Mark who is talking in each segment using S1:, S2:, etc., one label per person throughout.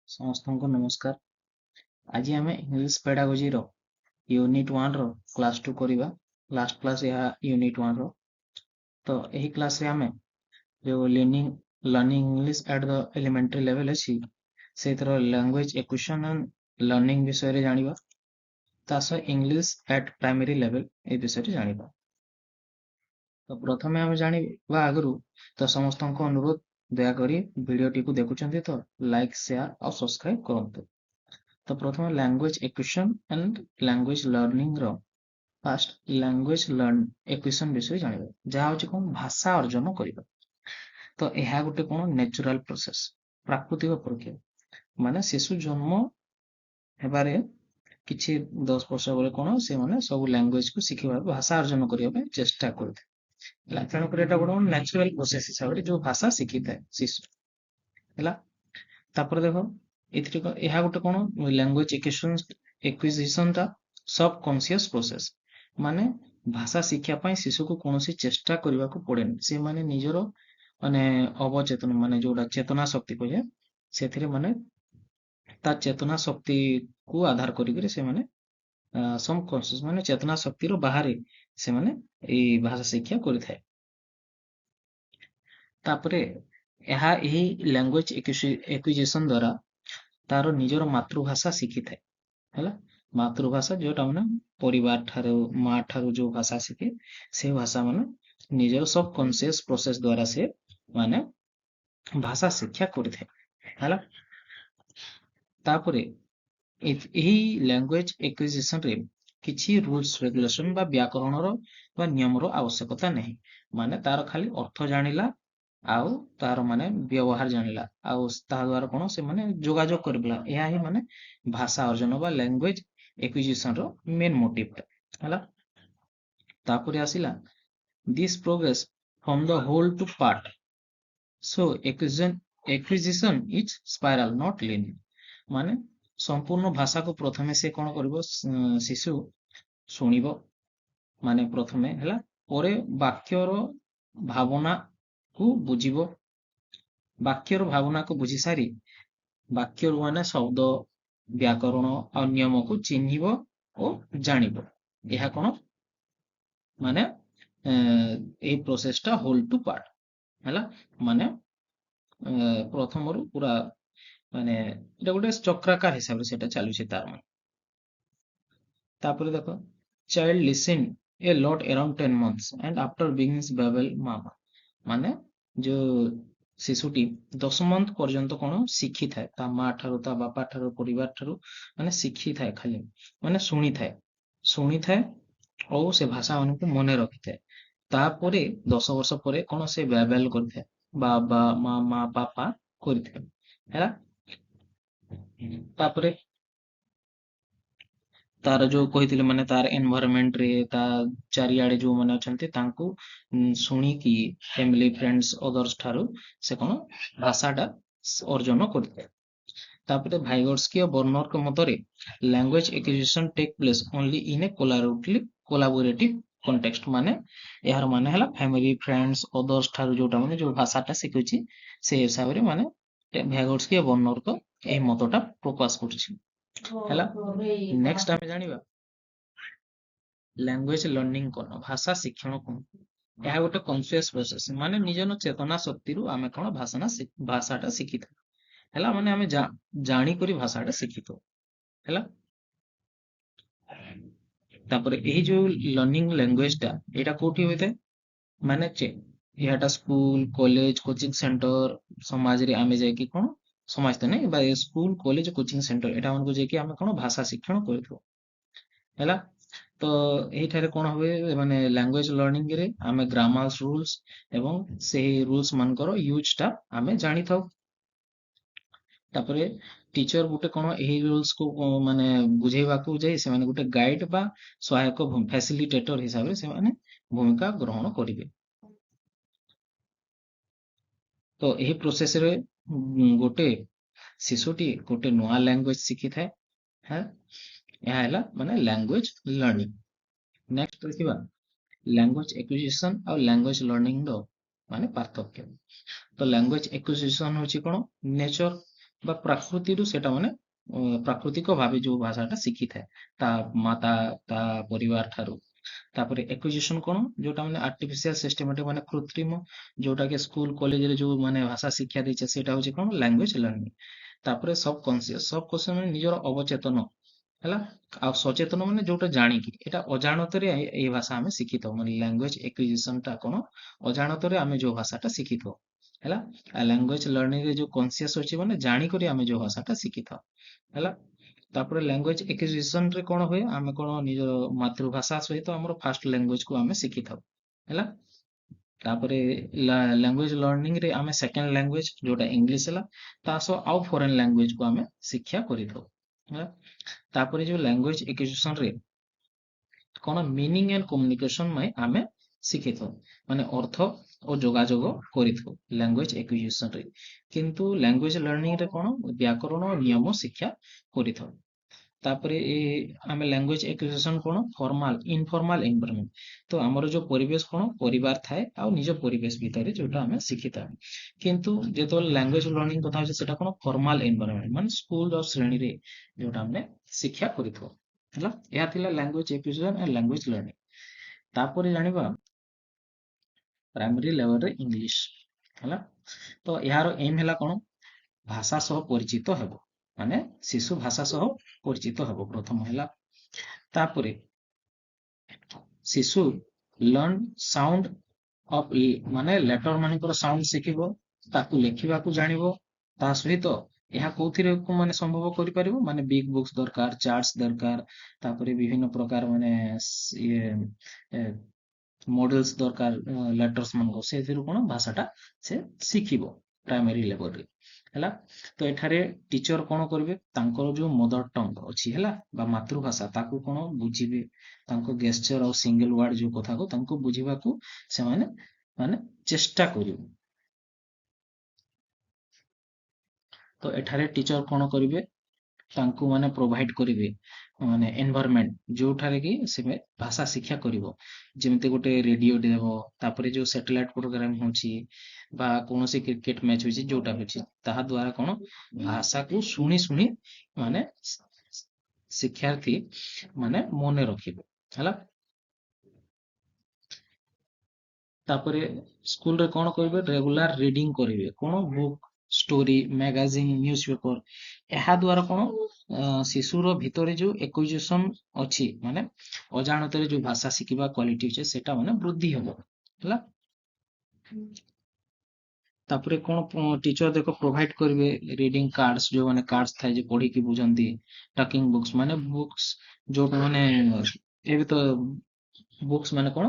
S1: ସମସ୍ତଙ୍କୁ ନମସ୍କାର। ଆଜି ଆମେ ଇଂଲିଶ ପେଡାଗୋଜି ର ୟୁନିଟ୍ 1 ର କ୍ଲାସ୍ 2 କରିବା। ଲାଷ୍ଟ କ୍ଲାସ୍ ଏହା ୟୁନିଟ୍ 1 ର। ତ ଏହି କ୍ଲାସ୍ ରେ ଆମେ ଯୋଉ learning English at the elementary level ଅଛି ସେଇଥିର ଲାଙ୍ଗୁଏଜ ଏକ୍ୱିଜିସନ ଆଣ୍ଡ ଲର୍ନିଂ ବିଷୟରେ ଜାଣିବା। ତା ସହ ଇଂଲିଶ ଆଟ୍ ପ୍ରାଇମେରୀ ଲେଭେଲ এই ବିଷୟରେ ଜାଣିବା। ତ ପ୍ରଥମେ ଆମେ ଜାଣିବା ଆଗରୁ ତ ସମସ୍ତଙ୍କୁ ଅନୁରୋଧ ଦୟାକରି ଭିଡିଓଟିକୁ ଦେଖୁଛନ୍ତି ତ ଲାଇକ୍ ସେୟାର ଆଉ ସବସ୍କ୍ରାଇବ କରନ୍ତୁ। ତ ପ୍ରଥମେ ଲାଙ୍ଗୁଏଜ ଏକ୍ୱିଜିସନ ଆଣ୍ଡ ଲାଙ୍ଗୁଏଜ ଲର୍ନିଂ ର ଫାଷ୍ଟ ଲାଙ୍ଗୁଏଜ ଏକ୍ୱିଜିସନ ବିଷୟରେ ଜାଣିବା, ଯାହା ହଉଛି କଣ ଭାଷା ଅର୍ଜନ କରିବା। ତ ଏହା ଗୋଟେ କଣ ନ୍ୟାଚୁରାଲ ପ୍ରୋସେସ, ପ୍ରାକୃତିକ ପ୍ରକ୍ରିୟା। ମାନେ ଶିଶୁ ଜନ୍ମ ହେବାରେ କିଛି 10 ବର୍ଷ ବେଳେ କଣ ସେମାନେ ସବୁ ଲାଙ୍ଗୁଏଜ କୁ ଶିଖିବା, ଭାଷା ଅର୍ଜନ କରିବା ପାଇଁ ଚେଷ୍ଟା କରିଥାଏ। ହେଲା, ତେଣୁକରି ଏଟା ଗୋଟେ ନ୍ୟାଚୁରାଲ ପ୍ରୋସେସ ହିସାବରେ ଯୋଉ ଭାଷା ଶିଖିଥାଏ ଶିଶୁ। ହେଲା, ତାପରେ ଦେଖ ଏଥିରେ ଏହା ଗୋଟେ କଣ ଲାଙ୍ଗୁଏଜ ଏକ୍ୱିଜିସନ ଟା ସବ୍ କନସିୟସ୍ ପ୍ରୋସେସ। ମାନେ ଭାଷା ଶିକ୍ଷା ପାଇଁ ଶିଶୁକୁ କୌଣସି ଚେଷ୍ଟା କରିବାକୁ ପଡେନି, ସେମାନେ ନିଜର ମାନେ ଅବଚେତନ ମାନେ ଯୋଉଟା ଚେତନା ଶକ୍ତି କହିଲେ ସେଥିରେ ମାନେ ତା ଚେତନା ଶକ୍ତି କୁ ଆଧାର କରିକିରି ସେମାନେ ସବକନସିୟସ୍ ମାନେ ଚେତନା ଶକ୍ତିର ବାହାରେ ସେମାନେ ଏଇ ଭାଷା ଶିକ୍ଷା କରିଥାଏ। ତାପରେ ଏହା ଏହି ଲାଙ୍ଗୁଏଜ ଏକ୍ୱିଜିସନ ଦ୍ୱାରା ତାର ନିଜର ମାତୃଭାଷା ଶିଖିଥାଏ। ହେଲା, ମାତୃଭାଷା ଯୋଉଟା ମାନେ ପରିବାର ଠାରୁ ମା ଠାରୁ ଯୋଉ ଭାଷା ଶିଖେ ସେ ଭାଷା ମାନେ ନିଜର ସବକନସିୟସ୍ ପ୍ରୋସେସ ଦ୍ୱାରା ସେ ମାନେ ଭାଷା ଶିକ୍ଷା କରିଥାଏ। ହେଲା, ତାପରେ ଏହି ଲାଙ୍ଗୁଏଜ ଏକ୍ୱିଜିସନ ରେ କିଛି ରୁଲ୍ସ ରେଗୁଲେସନ ବା ବ୍ୟାକରଣର ବା ନିୟମର ଆବଶ୍ୟକତା ନାହିଁ। ମାନେ ତାର ଖାଲି ଅର୍ଥ ଜାଣିଲା ଆଉ ତାର ମାନେ ବ୍ୟବହାର ଜାଣିଲା ଆଉ ତାହା ଦ୍ୱାରା କଣ ସେମାନେ ଯୋଗାଯୋଗ କରିପାରିଲା, ଏହା ହିଁ ମାନେ ଭାଷା ଅର୍ଜନ ବା ଲାଙ୍ଗୁଏଜ ଏକ୍ୱିଜିସନ ର ମେନ୍ ମୋଟିଭ। ହେଲା, ତାପରେ ଆସିଲା this progress from the whole to part. So acquisition is spiral not linear. ମାନେ ସମ୍ପୂର୍ଣ୍ଣ ଭାଷାକୁ ପ୍ରଥମେ ସେ କଣ କରିବ, ଶିଶୁ ଶୁଣିବ ମାନେ ପ୍ରଥମେ, ହେଲା, ପରେ ବାକ୍ୟର ଭାବନା କୁ ବୁଝିବ, ବାକ୍ୟର ଭାବନାକୁ ବୁଝି ସାରି ବାକ୍ୟରୁ ମାନେ ଶବ୍ଦ ବ୍ୟାକରଣ ଆଉ ନିୟମକୁ ଚିହ୍ନିବ ଓ ଜାଣିବ। ଏହା କଣ ମାନେ ଏଇ ପ୍ରୋସେସ ଟା ହୋଲ ଟୁ ପାର୍ଟ। ହେଲା, ମାନେ ପ୍ରଥମରୁ ପୁରା ମାନେ এটা ଗୋଟେ ଚକ୍ରାକାର ହିସାବରେ ସେଟା ଚାଲୁଛି ତାର ମାନେ। ତାପରେ ଦେଖ child listen a lot around 10 months and after begins babble mama। ମାନେ ଯୋଉ ଶିଶୁଟି 10 ମାସ ପର୍ଯ୍ୟନ୍ତ କଣ ଶିଖିଥାଏ ତା ମା ଠାରୁ, ତା ବାପା ଠାରୁ, ପରିବାର ଠାରୁ, ମାନେ ଶିଖିଥାଏ, ଖାଲି ମାନେ ଶୁଣିଥାଏ ଓ ସେ ଭାଷା ମାନଙ୍କୁ ମନେ ରଖିଥାଏ। ତାପରେ 10 ବର୍ଷ ପରେ କଣ ସେ ବ୍ୟାବେଲ କରିଥାଏ, ବାବା ମାମା ପାପା କରିଥାଏ। ହେଲା, ତାପରେ ତାର ଯୋଉ କହିଥିଲେ ମାନେ ତାର ଏନଭାୟରନମେଣ୍ଟ ରେ ତା ଚାରିଆଡେ ଯୋଉ ମାନେ ଅଛନ୍ତି ତାଙ୍କୁ ଶୁଣିକି ଫ୍ୟାମିଲି ଫ୍ରେଣ୍ଡସ ଅଦର୍ସ ଠାରୁ ସେ କଣ ଭାଷାଟା ଅର୍ଜନ କରିଥାଏ। ତାପରେ ଭାଇଗୋଟ୍ସକି ଓ ବର୍ନରଙ୍କ ମତରେ language acquisition take place only in a collaborative context. ମାନେ ଏହାର ମାନେ ହେଲା ଫ୍ୟାମିଲି ଫ୍ରେଣ୍ଡସ ଅଦର୍ସ ଠାରୁ ଯୋଉଟା ମାନେ ଯୋଉ ଭାଷାଟା ଶିଖୁଛି ସେ ହିସାବରେ ମାନେ ଭାଇଗୋଟ୍ସକି ଓ ବର୍ନରଙ୍କ ଏହି ମତଟା ପ୍ରକାଶ କରୁଛି। ହେଲା, ନେକ୍ସଟ ଆମେ ଜାଣିବା ଲାଙ୍ଗୁଏଜ ଲର୍ନିଂ କଣ, ଭାଷା ଶିକ୍ଷଣ କଣ। ଏହା ଗୋଟେ କନସିୟସ୍ ପ୍ରୋସେସ, ମାନେ ନିଜର ଚେତନା ଶକ୍ତିରୁ ଆମେ କଣ ଭାଷାଟା ଶିଖିଥାଉ। ହେଲା, ମାନେ ଆମେ ଜାଣିକରି ଭାଷାଟା ଶିଖିଥାଉ। ହେଲା, ତାପରେ ଏହି ଯୋଉ ଲର୍ନିଂ ଲାଙ୍ଗୁଏଜ ଟା ଏଇଟା କୋଉଠି ହୋଇଥାଏ, ମାନେ ଏହାଟା ସ୍କୁଲ କଲେଜ କୋଚିଂ ସେଣ୍ଟର ସମାଜରେ ଆମେ ଯାଇକି କଣ ସମସ୍ତେ ନାଇଁ ବା ସ୍କୁଲ କଲେଜ କୋଚିଂ ସେଣ୍ଟର ଏଟା ମାନଙ୍କୁ ଯାଇକି ଆମେ କଣ ଭାଷା ଶିକ୍ଷଣ କରିଥାଉ। ହେଲା, ତ ଏଇଠାରେ କଣ ହୁଏ ମାନେ ଲାଙ୍ଗୁଏଜ ଲର୍ନିଂ ରେ ଆମେ ଗ୍ରାମାର୍ସ ରୁଲ୍ସ ଏବଂ ସେହି ରୁଲ୍ସ ମାନଙ୍କର ୟୁଜ ଟା ଆମେ ଜାଣିଥାଉ। ତାପରେ ଟିଚର ଗୋଟେ କଣ ଏହି ରୁଲ୍ସ କୁ ମାନେ ବୁଝେଇବାକୁ ଯାଇ ସେମାନେ ଗୋଟେ ଗାଇଡ ବା ସହାୟକ ଫ୍ୟାସିଲିଟେଟର ହିସାବରେ ସେମାନେ ଭୂମିକା ଗ୍ରହଣ କରିବେ। ତ ଏହି ପ୍ରୋସେସରେ ଗୋଟେ ଶିଶୁଟି ଗୋଟେ ନୂଆ ଲାଙ୍ଗୁଏଜ ଶିଖିଥାଏ। ଏହା ହେଲା ମାନେ ଲାଙ୍ଗୁଏଜ ଲର୍ନିଂ। ନେକ୍ସଟ ଦେଖିବା ଲାଙ୍ଗୁଏଜ ଏକ୍ୱିଜିସନ ଆଉ ଲାଙ୍ଗୁଏଜ ଲର୍ନିଂ ର ମାନେ ପାର୍ଥକ୍ୟ। ତ ଲାଙ୍ଗୁଏଜ ଏକ୍ୱିଜିସନ ହଉଛି କଣ ନେଚର, ବା ପ୍ରାକୃତିରୁ ସେଟା ମାନେ ପ୍ରାକୃତିକ ଭାବେ ଯୋଉ ଭାଷାଟା ଶିଖିଥାଏ ତା ମାତା ତା ପରିବାର ଠାରୁ। ତାପରେ ଏକ୍ୱିଜିସନ କଣ, ଯୋଉଟା ମାନେ ଆର୍ଟିଫିସିଆଲ ସିଷ୍ଟମେଟିକ ମାନେ କୃତ୍ରିମ, ଯୋଉଟା କି ସ୍କୁଲ କଲେଜରେ ଯୋଉ ମାନେ ଭାଷା ଶିକ୍ଷା ଦେଇଛେ ସେଇଟା ହଉଛି କଣ, ଲାଙ୍ଗୁଏଜ ଲର୍ଣ୍ଣିଂ। ତାପରେ ସବକନସିୟସ ମାନେ ନିଜର ଅବଚେତନ ହେଲା, ଆଉ ସଚେତନ ମାନେ ଯୋଉଟା ଜାଣିକି, ଏଟା ଅଜାଣତରେ ଏଇ ଭାଷା ଆମେ ଶିଖିଥାଉ, ମାନେ ଲାଙ୍ଗୁଏଜ ଏକ୍ୱିଜିସନ ଟା କଣ, ଅଜାଣତରେ ଆମେ ଯୋଉ ଭାଷାଟା ଶିଖିଥାଉ ହେଲା। ଆଉ ଲାଙ୍ଗୁଏଜ ଲର୍ଣ୍ଣିଂ ରେ ଯୋଉ କନସିୟସ ଅଛି ମାନେ ଜାଣିକରି ଆମେ ଯୋଉ ଭାଷାଟା ଶିଖିଥାଉ ହେଲା। ତାପରେ ଲାଙ୍ଗୁଏଜ ଏକ୍ୱିଜିସନ ରେ କଣ ହୁଏ, ଆମେ କଣ ନିଜ ମାତୃଭାଷା ସହିତ ଆମର ଫାଷ୍ଟ ଲାଙ୍ଗୁଏଜ କୁ ଆମେ ଶିଖିଥାଉ ହେଲା। ତାପରେ ଲାଙ୍ଗୁଏଜ ଲର୍ଣ୍ଣିଂ ରେ ଆମେ ସେକେଣ୍ଡ ଲାଙ୍ଗୁଏଜ ଯୋଉଟା ଇଂଲିଶ ହେଲା, ତା ସହ ଆଉ ଫରେନ୍ ଲାଙ୍ଗୁଏଜ କୁ ଆମେ ଶିକ୍ଷା କରିଥାଉ ହେଲା। ତାପରେ ଯୋଉ ଲାଙ୍ଗୁଏଜ ଏକ୍ୱିଜିସନ ରେ କଣ, ମିନିଂ ଆଣ୍ଡ କମ୍ୟୁନିକେସନ ପାଇଁ ଆମେ ଶିଖିଥାଉ, ମାନେ ଅର୍ଥ ଓ ଯୋଗାଯୋଗ କରିଥାଉ ଲାଙ୍ଗୁଏଜ ଏକ୍ୱିଜିସନ ରେ। କିନ୍ତୁ ଲାଙ୍ଗୁଏଜ ଲର୍ଣ୍ଣିଂ ରେ କଣ, ବ୍ୟାକରଣ ଓ ନିୟମ ଶିକ୍ଷା କରିଥାଉ। ତାପରେ ଆମେ ଲାଙ୍ଗୁଏଜ ଏକ୍ୱିଜିସନ କଣ, ଫର୍ମାଲ ଇନଫର୍ମାଲ ଏନଭାରନମେଣ୍ଟ, ତ ଆମର ଯୋଉ ପରିବେଶ କଣ, ପରିବାର ଥାଏ ଆଉ ନିଜ ପରିବେଶ ଭିତରେ ଯୋଉଟା ଆମେ ଶିଖିଥାଉ। କିନ୍ତୁ ଯେତେବେଳେ ଲାଙ୍ଗୁଏଜ ଲର୍ଣ୍ଣିଂ କଥା ହଉଛି ସେଟା କଣ, ଫର୍ମାଲ ଏନଭାରନମେଣ୍ଟ, ମାନେ ସ୍କୁଲ ଆଉ ଶ୍ରେଣୀରେ ଯୋଉଟା ଆମେ ଶିକ୍ଷା କରିଥାଉ ହେଲା। ଏହା ଥିଲା ଲାଙ୍ଗୁଏଜ ଏକ୍ୱିଜିସନ ଆଣ୍ଡ ଲାଙ୍ଗୁଏଜ ଲର୍ଣ୍ଣିଂ। ତାପରେ ଜାଣିବା ପ୍ରାଇମେରୀ ଲେଭେଲରେ ଇଂଲିଶ ହେଲା। ତ ଏହାର ଏମ୍ ହେଲା କଣ, ଭାଷା ସହ ପରିଚିତ ହେବ, ମାନେ ଶିଶୁ ଭାଷା ସହ ପରିଚିତ ହେବ ପ୍ରଥମ ହେଲା। ତାପରେ ଶିଶୁ ଲର୍ନ ସାଉଣ୍ଡ ଅଫ, ମାନେ ଲେଟର ମାନଙ୍କର ସାଉଣ୍ଡ ଶିଖିବ, ତାକୁ ଲେଖିବାକୁ ଜାଣିବ। ତା ସହିତ ଏହା କୋଉଥିରେ ମାନେ ସମ୍ଭବ କରିପାରିବ, ମାନେ ବିଗ ବୁକ୍ସ ଦରକାର, ଚାର୍ଟସ ଦରକାର, ତାପରେ ବିଭିନ୍ନ ପ୍ରକାର ମାନେ ଇଏ ମଡେଲ୍ସ ଦରକାର ଲେଟର୍ସ ମାନଙ୍କ, ସେଥିରୁ କଣ ଭାଷାଟା ସେ ଶିଖିବ ପ୍ରାଇମେରୀ ଲେଭେଲରେ ହେଲା। ତ ଏଠାରେ ଟିଚର କଣ କରିବେ, ତାଙ୍କର ଯୋଉ ମଦର ଟଙ୍ଗ ଅଛି ହେଲା ବା ମାତୃଭାଷା, ତାକୁ କଣ ବୁଝିବେ, ତାଙ୍କ ଗେସ୍ଚର ଆଉ ସିଙ୍ଗଲ ୱାର୍ଡ ଯୋଉ କଥାକୁ ତାଙ୍କୁ ବୁଝିବାକୁ ସେମାନେ ମାନେ ଚେଷ୍ଟା କରିବେ। ତ ଏଠାରେ ଟିଚର କଣ କରିବେ, ତାଙ୍କୁ ମାନେ ପ୍ରୋଭାଇଡ କରିବେ ମାନେ ଏନଭାରମେଣ୍ଟ, ଯୋଉଠାରେ କି ସେ ଭାଷା ଶିକ୍ଷା କରିବ। ଯେମିତି ଗୋଟେ ରେଡିଓ ଦେବ, ତାପରେ ଯୋଉ ସାଟେଲାଇଟ ପ୍ରୋଗ୍ରାମ ହଉଛି ବା କୌଣସି କ୍ରିକେଟ ମ୍ୟାଚ ହଉଛି ଯୋଉଟା ହଉଛି, ତାହା ଦ୍ଵାରା କଣ, ଭାଷାକୁ ଶୁଣି ଶୁଣି ମାନେ ଶିକ୍ଷାର୍ଥୀ ମାନେ ମନେ ରଖିବେ ହେଲା। ତାପରେ ସ୍କୁଲରେ କଣ କରିବେ, ରେଗୁଲାର ରିଡିଂ କରିବେ, କଣ book, story, magazine, news paper. ଏହା ଦ୍ଵାରା କଣ, ଶିଶୁର ଭିତରେ ଯୋଉ ଏକ୍ୱିଜିସନ ଅଛି, ମାନେ ଅଜାଣତରେ ଯୋଉ ଭାଷା ଶିଖିବା କ୍ୱାଲିଟି ଅଛି ସେଟା ମାନେ ବୃଦ୍ଧି ହବ ହେଲା। ତାପରେ କଣ ଟିଚର ଦେଖ ପ୍ରୋଭାଇଡ କରିବେ, ରିଡିଂ କାର୍ଡସ, ଯୋଉ ମାନେ କାର୍ଡସ ଥାଏ ଯେ ପଢିକି ବୁଝନ୍ତି, ଟକିଂ ବୁକ୍ସ ମାନେ ବୁକ୍ସ ଯୋଉଟା ମାନେ ଏବେ ତ ବୁକ୍ସ ମାନେ କଣ,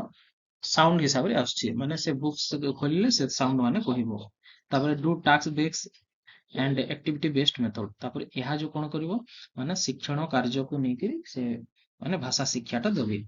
S1: ସାଉଣ୍ଡ ହିସାବରେ ଆସୁଛି, ମାନେ ସେ ବୁକ୍ସ ଖୋଲିଲେ ସେ ସାଉଣ୍ଡ ମାନେ କହିବ। ତାପରେ do task based and activity based method, ତାପରେ ଏହା ଯୋଉ କଣ କରିବ, ମାନେ ଶିକ୍ଷଣ କାର୍ଯ୍ୟକୁ ନେଇକି ସେ ମାନେ ଭାଷା ଶିକ୍ଷାଟା ଦେବେ